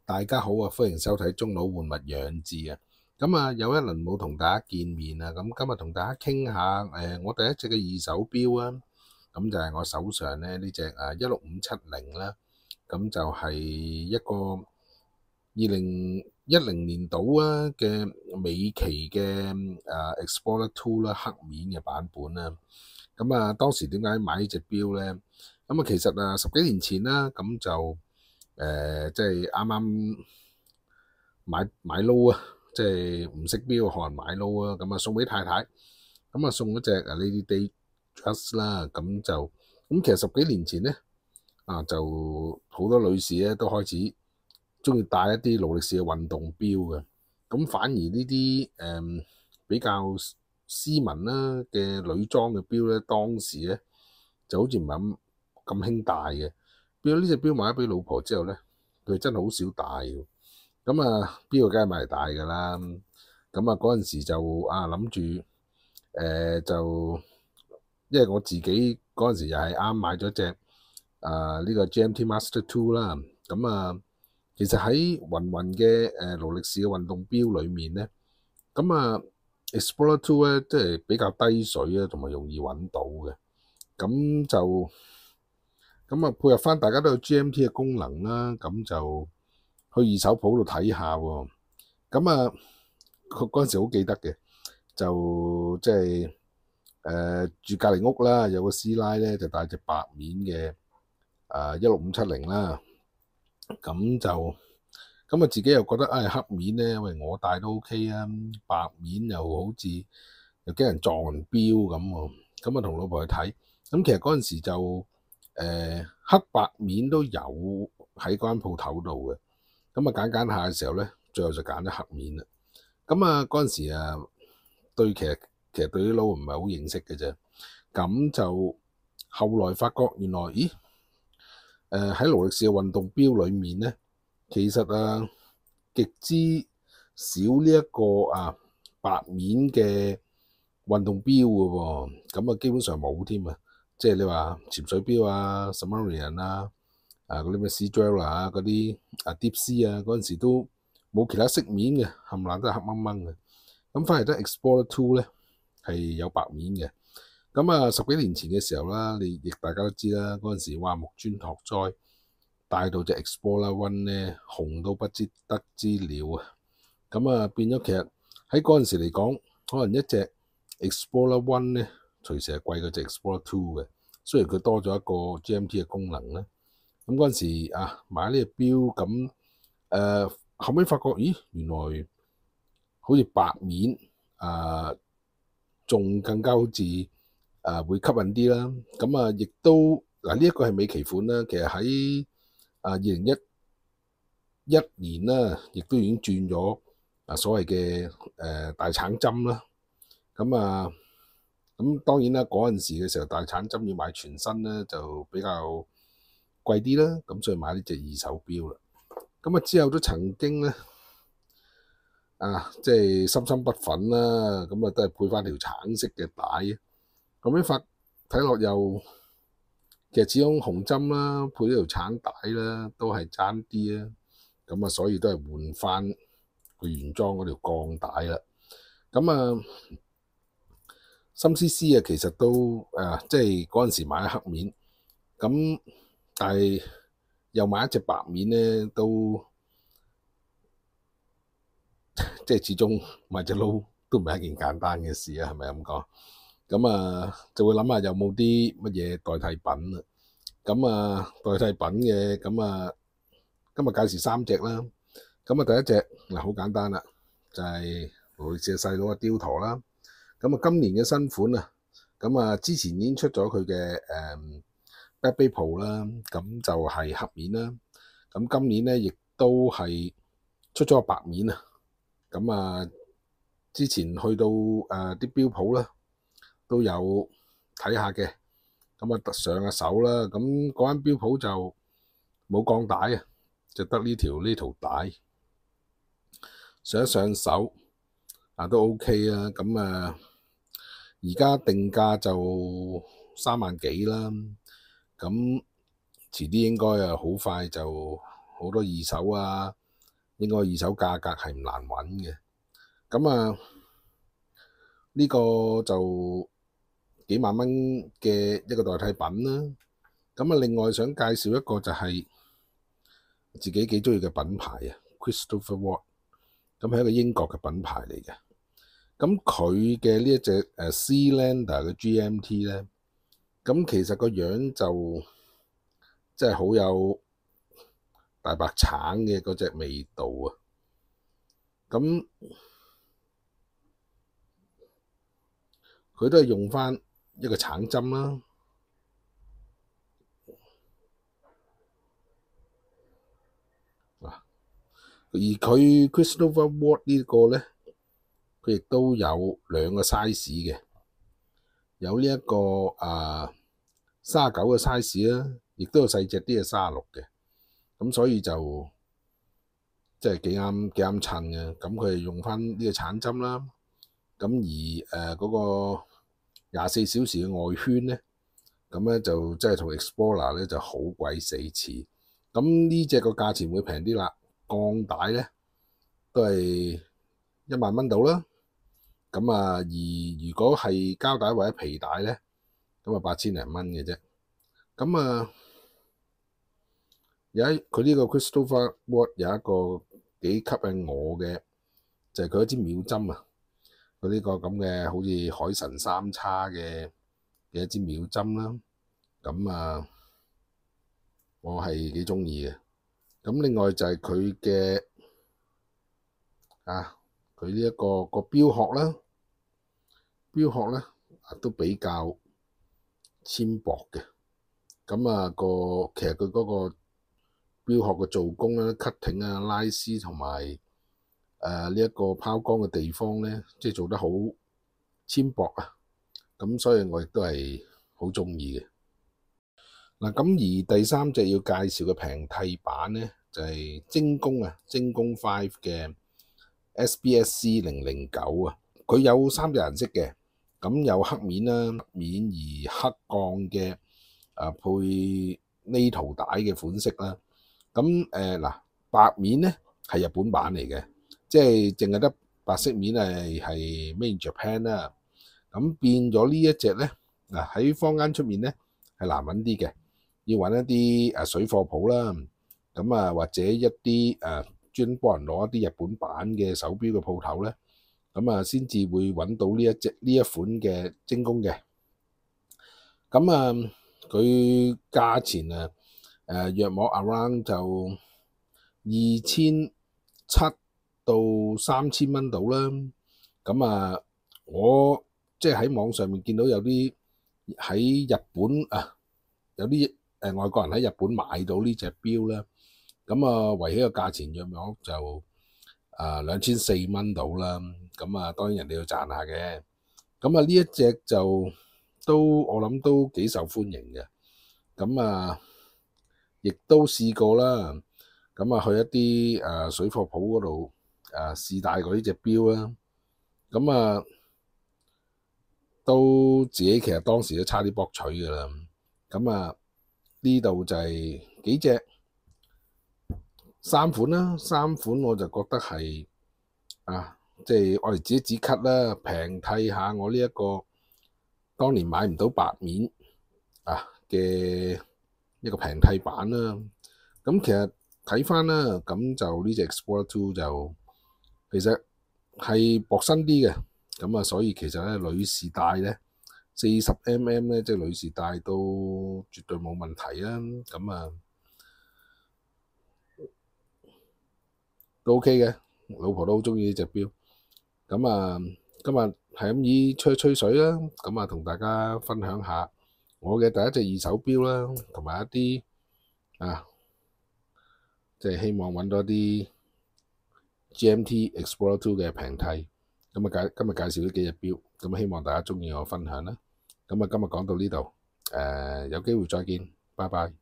大家好啊，歡迎收睇中佬玩物養志啊。咁啊，有一輪冇同大家見面啊，咁今日同大家傾下我第一隻嘅二手錶啊。咁就係我手上咧呢隻16570啦。咁就係一個2010年度啊嘅尾期嘅Explorer 2啦，黑面嘅版本啦。咁啊，當時點解買呢隻錶咧？咁啊，其實啊10幾年前啦，咁就即係啱啱買撈啊，即係唔識錶學人買撈啊，咁啊送俾太太，咁啊送嗰隻Lady Dangerous 啦，咁其實10幾年前咧就好多女士咧都開始中意戴一啲勞力士嘅運動錶嘅，咁反而呢啲比較斯文啦嘅女裝嘅錶咧，當時咧就好似唔係咁興戴嘅。變咗呢隻錶買咗俾老婆之後咧，佢真係好少戴嘅。咁啊，錶梗係買嚟戴㗎啦。咁啊嗰陣時就諗住就，因為我自己嗰陣時又係啱買咗隻呢個 GMT Master 2啦。咁啊，其實喺芸芸嘅勞力士嘅運動錶裏面咧，咁啊 Explorer 2咧即係比較低水啊，同埋容易揾到嘅。咁啊，配合翻大家都有 GMT 嘅功能啦，咁就去二手鋪度睇下喎。咁啊，嗰陣時好記得嘅，就即係住隔離屋啦，有個師奶咧就戴隻白面嘅16570啦。咁啊自己又覺得黑面咧，因為我戴都 OK 啊，白面又好似又驚人撞人錶咁喎。咁啊同老婆去睇，咁其實嗰陣時就黑白面都有喺嗰間鋪頭度嘅。咁啊揀下嘅時候咧，最後就揀咗黑面啦。咁啊嗰陣時其實對啲撈唔係好認識嘅啫。咁就後來發覺原來喺勞力士嘅運動錶裏面咧，其實極之少呢一個白面嘅運動錶嘅喎。咁啊基本上冇添啊。即係你話潛水錶啊、Submariner 啊、嗰啲咩 Sea Dweller 啊、嗰啲Deep Sea 啊，嗰陣時都冇其他色面嘅，冚唪唥都係黑掹掹嘅。咁反而得 Explorer 2咧係有白面嘅。咁啊10幾年前嘅時候啦，亦大家都知啦，嗰陣時哇木磚拓哉，帶到隻 Explorer 1咧紅到不知得之了啊！咁啊變咗其實喺嗰陣時嚟講，可能一隻 Explorer 1咧隨時係貴過隻 Explorer 2嘅。雖然佢多咗一個 GMT 嘅功能咧，咁嗰陣時買呢隻錶咁後尾發覺，咦原來好似白面仲更加好似會吸引啲啦。咁亦都呢一個係尾期款啦。其實喺2011年啦，亦都已經轉咗所謂嘅大橙針啦。咁當然啦，嗰陣時嘅時候大橙針要買全新咧，就比較貴啲啦。咁所以買呢隻二手錶啦。咁之後都曾經咧即係心心不忿啦。咁都係配翻條橙色嘅帶。咁樣睇落又其實始終紅針啦，配呢條橙帶啦，都係爭啲啊。咁所以都係換翻佢原裝嗰條鋼帶啦。咁心思思其實都即係嗰陣時買咗黑面，咁但係又買一隻白面咧，都即係始終買隻撈都唔係一件簡單嘅事啊，係咪咁講？咁就會諗下有冇啲乜嘢代替品啊？代替品嘅今日介紹3隻啦。第一隻好簡單啦，就係勞力士細佬嘅雕陀啦。今年嘅新款之前已經出咗佢嘅Back Bay Pro 啦，咁就係黑面啦。今年咧亦都係出咗個白面啊。之前去到啲錶鋪啦，都有睇下嘅。上下手啦。嗰間錶鋪就冇鋼帶啊，就得呢條帶上手都 OK 啊。而家定價就3萬幾啦。遲啲應該好快就好多二手應該二手價格係唔難揾嘅。咁啊，呢個就幾萬蚊嘅一個代替品啦。咁啊，另外想介紹一個就係自己幾中意嘅品牌啊，Christopher Watt。咁係一個英國嘅品牌嚟嘅。咁佢嘅呢一隻Sealander 嘅 GMT 咧，咁其實個樣就即係好有大白橙嘅嗰隻味道啊！咁佢都係用翻一個橙針啦。而佢 Christopher Watt 呢個咧，佢亦都有兩個 size 嘅，有呢一個39嘅 size 啦，亦都有細隻啲嘅36嘅。咁所以就即係幾啱襯嘅。咁佢係用翻呢個橙針啦。咁而嗰個24小時嘅外圈咧，咁咧就即係同 Explorer 咧就好鬼死似。咁呢隻個價錢會平啲啦，鋼帶咧都係1萬蚊到啦。咁啊，而如果係膠帶或者皮帶咧，咁啊8000零蚊嘅啫。咁啊，佢呢個 Christopher Watt 有一個幾吸引我嘅，就係佢一支秒針啊！佢呢個咁嘅好似海神三叉嘅一支秒針啦。咁啊，我係幾中意嘅。咁另外就係佢嘅佢呢一個錶殼啦，錶殼咧都比較纖薄嘅。咁啊其實佢嗰個錶殼嘅做工咧、cutting 啊、拉絲同埋呢一個拋光嘅地方咧，即係做得好纖薄啊。咁所以我亦都係好中意嘅。嗱，咁而第三隻要介紹嘅平替版咧，就係精工5嘅 SBSC 009啊。佢有3隻顏色嘅，咁有黑面啦，黑面而黑鋼嘅配呢圖帶嘅款式啦。咁白面咧係日本版嚟嘅，即係淨係得白色面係 Made in Japan 啦。咁變咗呢一隻咧，喺坊間出面咧係難揾啲嘅，要揾一啲水貨鋪啦。咁或者一啲專幫人攞一啲日本版嘅手錶嘅鋪頭咧，咁先至會揾到呢一款嘅精工嘅。咁佢價錢約莫 around 就2700到3000蚊到啦。咁我即係喺網上面見到有啲喺日本有啲外國人喺日本買到呢隻錶啦。咁圍起個價錢約莫就2400蚊到啦。咁當然人哋要賺下嘅。咁呢一隻就我諗都幾受歡迎嘅。咁亦都試過啦。咁去一啲水貨鋪嗰度試戴過呢隻錶啦。咁都自己其實當時都差啲博取㗎啦。咁呢度就係幾隻3款啦。3款我就覺得係即係我哋自己止咳啦，平替下我呢一個當年買唔到白面嘅一個平替版啦。咁其實睇翻啦，咁就呢隻 Explorer 2就其實係薄身啲嘅。咁所以其實咧女士戴咧40mm咧，即係女士戴都絕對冇問題啦。咁都 OK 嘅，老婆都好中意呢隻錶。咁今日係咁以吹水啦。咁同大家分享下我嘅第一隻二手錶啦，同埋一啲即係希望揾到啲 GMT Explorer 2嘅平替。今日介紹呢幾隻錶，咁希望大家中意我分享啦。咁今日講到呢度，有機會再見，拜拜。